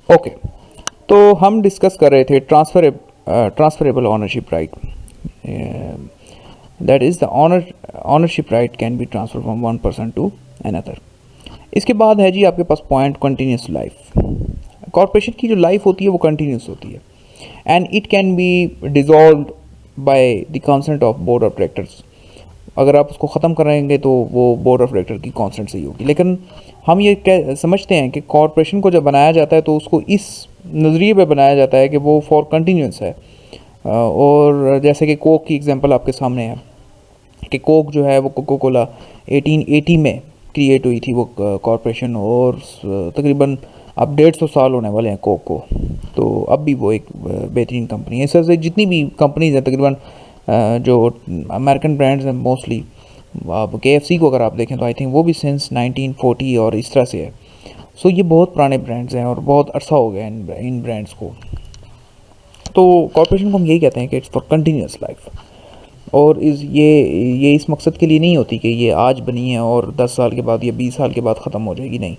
Okay, तो हम discuss कर रहे थे transferable ownership right. That is the ownership right can be transfer from one person to another. इसके बाद है जी आपके पास पॉइंट कंटिन्यूस लाइफ। कॉर्पोरेशन की जो लाइफ होती है वो कंटिन्यूस होती है and it can be dissolve by the consent of board of directors. अगर आप उसको ख़त्म करेंगे तो वो बोर्ड ऑफ डायरेक्टर की कॉन्सेंट से ही होगी। लेकिन हम ये समझते हैं कि कॉरपोरेशन को जब बनाया जाता है तो उसको इस नज़रिए पे बनाया जाता है कि वो फॉर कंटिन्यूस है। और जैसे कि कोक की एग्जांपल आपके सामने है कि कोक जो है वो कोको कोला 1880 में क्रिएट हुई थी वो कॉरपोरेशन, और तकरीबन अब 150 साल होने वाले हैं कोक को। तो अब भी वो एक बेहतरीन कंपनी है। इस तरह से जितनी भी कंपनीज हैं तकरीबन जो अमेरिकन ब्रांड्स हैं मोस्टली, अब KFC को अगर आप देखें तो आई थिंक वो भी सिंस 1940 और इस तरह से है। सो ये बहुत पुराने ब्रांड्स हैं और बहुत अरसा हो गया इन ब्रांड्स को। तो कॉरपोरेशन को हम यही कहते हैं कि इट्स फॉर कंटिन्यूस लाइफ। और ये इस मकसद के लिए नहीं होती कि ये आज बनी है और 10 साल के बाद या 20 साल के बाद ख़त्म हो जाएगी, नहीं।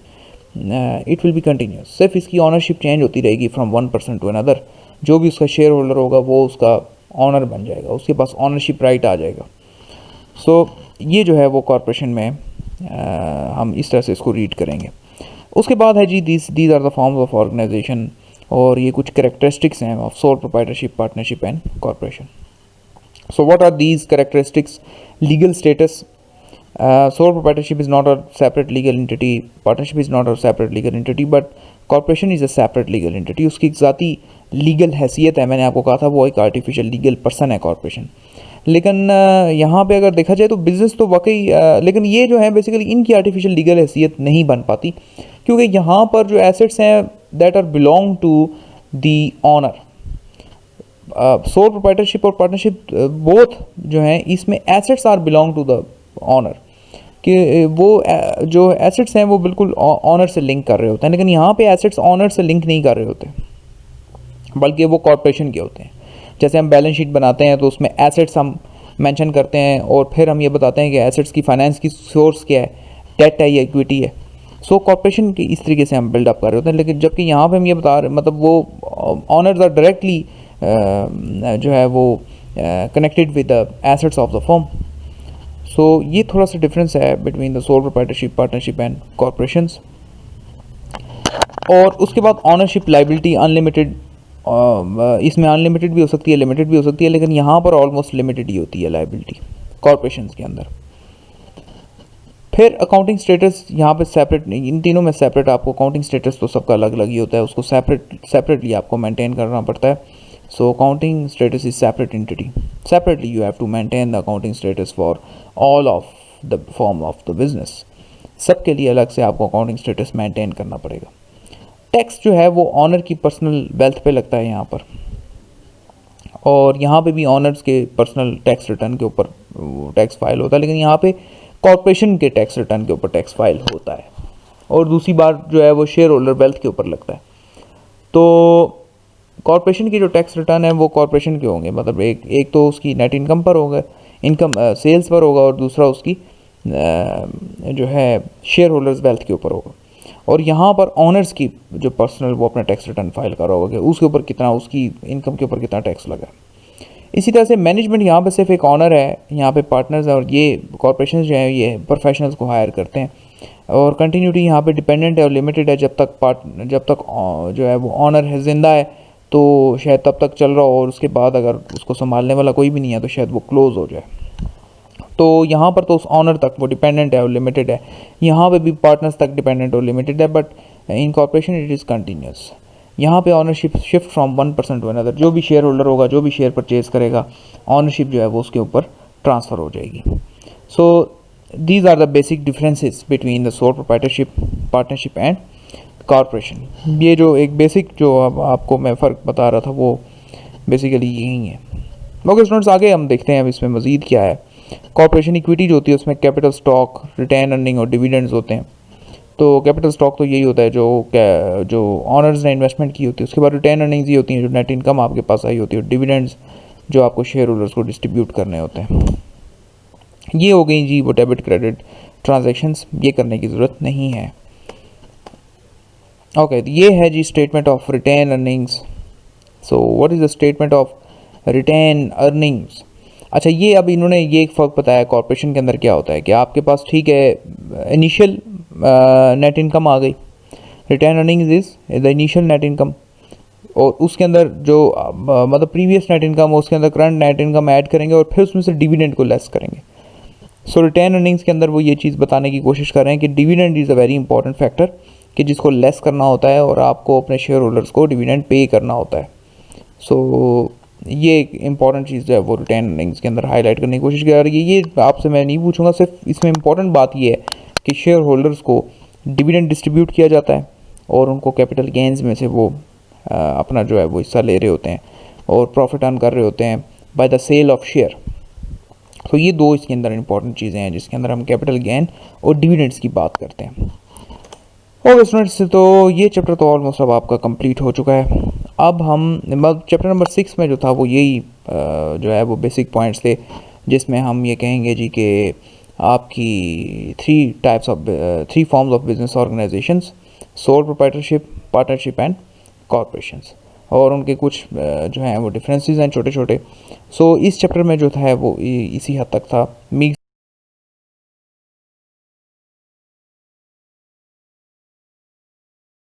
It will be continuous. सिर्फ इसकी ऑनरशिप चेंज होती रहेगी from one person to another. जो भी उसका शेयर होल्डर होगा वो उसका ऑनर बन जाएगा, उसके पास ऑनरशिप राइट आ जाएगा। सो ये जो है वो कॉरपोरेशन में हम इस तरह से इसको रीड करेंगे। उसके बाद है जी these are the forms of organisation, और ये कुछ करेक्टरिस्टिक्स हैं of sole proprietorship, partnership and corporation. So what are these characteristics? Legal status. Sole proprietorship is not a separate legal entity. Partnership is not a separate legal entity, but corporation is a separate legal entity. उसकी एक ज़ाती legal हैसियत है। मैंने आपको कहा था वो एक आर्टिफिशियल लीगल पर्सन है कॉरपोरेशन। लेकिन यहाँ पे अगर देखा जाए तो बिज़नेस तो वाकई, लेकिन ये जो है बेसिकली इनकी आर्टिफिशियल लीगल हैसियत नहीं बन पाती, क्योंकि यहाँ पर जो एसेट्स हैं that are belong to the owner. Sole proprietorship और पार्टनरशिप बोथ जो हैं इसमें assets are belong to the owner, कि वो जो एसेट्स हैं वो बिल्कुल ऑनर से लिंक कर रहे होते हैं। लेकिन यहाँ पे एसेट्स ऑनर से लिंक नहीं कर रहे होते, बल्कि वो कॉरपोरेशन के होते हैं। जैसे हम बैलेंस शीट बनाते हैं तो उसमें एसेट्स हम मेंशन करते हैं और फिर हम ये बताते हैं कि एसेट्स की फाइनेंस की सोर्स क्या है, डेट है या इक्विटी है। सो कॉरपोरेशन की इस तरीके से हम बिल्डअप कर रहे होते हैं। लेकिन जबकि यहाँ पे हम ये बता रहे, मतलब वो ऑनर्स आर डायरेक्टली जो है वो connected with the assets of the firm. So ये थोड़ा सा डिफरेंस है between the sole proprietorship, partnership and corporations. और उसके बाद ऑनरशिप लाइबिलिटी अनलिमिटेड, इसमें अनलिमिटेड भी हो सकती है, लिमिटेड भी हो सकती है, लेकिन यहाँ पर ऑलमोस्ट लिमिटेड ही होती है लाइबिलिटी कॉरपोरेशंस के अंदर। फिर अकाउंटिंग स्टेटस यहाँ पे सेपरेट नहीं, इन तीनों में सेपरेट आपको अकाउंटिंग स्टेटस तो सबका अलग अलग ही होता है, उसको सेपरेटली आपको मेंटेन करना पड़ता है। So accounting status is separate entity. Separately you have to maintain the accounting status for all of the form of the business. सबके लिए अलग से आपको अकाउंटिंग स्टेटस मेंटेन करना पड़ेगा। टैक्स जो है वो ऑनर की पर्सनल वेल्थ पे लगता है यहाँ पर, और यहाँ पे भी ऑनर्स के पर्सनल टैक्स रिटर्न के ऊपर टैक्स फाइल होता है, लेकिन यहाँ पे कॉरपोरेशन के टैक्स रिटर्न के ऊपर टैक्स फाइल होता है। और दूसरी बात जो है वो शेयर होल्डर वेल्थ के ऊपर लगता है। तो कॉरपोरेशन की जो टैक्स रिटर्न है वो कॉरपोरेशन के होंगे, मतलब एक तो उसकी नेट इनकम पर होगा, इनकम सेल्स पर होगा, और दूसरा उसकी जो है शेयर होल्डर्स वेल्थ के ऊपर होगा। और यहाँ पर ऑनर्स की जो पर्सनल वो अपना टैक्स रिटर्न फाइल कर रहा होगा कि उसके ऊपर कितना, उसकी इनकम के ऊपर कितना टैक्स लगा। इसी तरह से मैनेजमेंट यहाँ पर सिर्फ एक ऑनर है, यहाँ पे पार्टनर्स है, और ये कॉरपोरेशन जो है ये प्रोफेशनल्स को हायर करते हैं। और कंटिन्यूटी यहाँ पे डिपेंडेंट है और लिमिटेड है। जब तक जो है वो ऑनर है ज़िंदा है तो शायद तब तक चल रहा हो, और उसके बाद अगर उसको संभालने वाला कोई भी नहीं है तो शायद वो क्लोज़ हो जाए। तो यहाँ पर तो उस ऑनर तक वो डिपेंडेंट है और लिमिटेड है, यहाँ पे भी पार्टनर्स तक डिपेंडेंट और लिमिटेड है, but in corporation it is continuous. यहाँ पे ownership shift from one person to another. जो भी शेयर होल्डर होगा, जो भी शेयर परचेज करेगा, ऑनरशिप जो है वो उसके ऊपर ट्रांसफ़र हो जाएगी। So these are the basic differences between the sole proprietorship, partnership and corporation. ये जो एक बेसिक जो अब आपको मैं फ़र्क बता रहा था वो बेसिकली यही है। ओके स्टूडेंट्स, आगे हम देखते हैं अब इसमें मज़ीद क्या है। कॉरपोरेशन इक्विटी जो होती है उसमें कैपिटल स्टॉक, रिटेन अर्निंग और डिविडेंड्स होते हैं। तो कैपिटल स्टॉक तो यही होता है जो ऑनर्स ने इन्वेस्टमेंट की होती है। उसके बाद रिटेन अर्निंग्स ये होती हैं जो नेट इनकम आपके पास आई होती है, और डिविडेंड्स जो आपको शेयर होल्डर्स को डिस्ट्रीब्यूट करने होते हैं। ये हो गई जी वो डेबिट क्रेडिट ट्रांजैक्शंस, ये करने की ज़रूरत नहीं है। ओके, तो ये है जी statement of retain earnings. So what is the statement of retain earnings? अच्छा, ये अब इन्होंने ये एक फ़र्क बताया कॉर्पोरेशन के अंदर क्या होता है कि आपके पास ठीक है इनिशियल नेट इनकम आ गई, retained earnings is the initial net income, और उसके अंदर जो मतलब प्रीवियस नेट इनकम उसके अंदर करंट नेट इनकम ऐड करेंगे और फिर उसमें से डिविडेंड को लेस करेंगे। सो रिटेन अर्निंग्स के अंदर वो ये चीज़ बताने की कोशिश कर रहे हैं कि dividend is a very important factor, कि जिसको लेस करना होता है और आपको अपने शेयर होल्डर्स को डिविडेंड पे करना होता है। सो ये एक इंपॉर्टेंट चीज़ जो है वो रिटेन अर्निंग्स के अंदर हाईलाइट करने की कोशिश कर रही है। ये आपसे मैं नहीं पूछूंगा, सिर्फ इसमें इंपॉर्टेंट बात ये है कि शेयर होल्डर्स को डिविडेंड डिस्ट्रीब्यूट किया जाता है और उनको कैपिटल गेंस में से वो अपना जो है वो हिस्सा ले रहे होते हैं और प्रॉफिट अर्न कर रहे होते हैं by the sale of share. तो ये दो इसके अंदर इंपॉर्टेंट चीज़ें हैं जिसके अंदर हम कैपिटल गेन और डिविडेंड्स की बात करते हैं। ओके स्टूडेंट्स, तो ये चैप्टर तो ऑलमोस्ट अब आपका कंप्लीट हो चुका है। अब हम चैप्टर नंबर 6 में जो था वो यही जो है वो बेसिक पॉइंट्स थे, जिसमें हम ये कहेंगे जी कि आपकी three forms of business organisations, soul proprietorship, partnership and corporations, और उनके कुछ जो हैं वो डिफरेंसेस हैं छोटे छोटे। सो इस चैप्टर में जो था वो इसी हद तक था।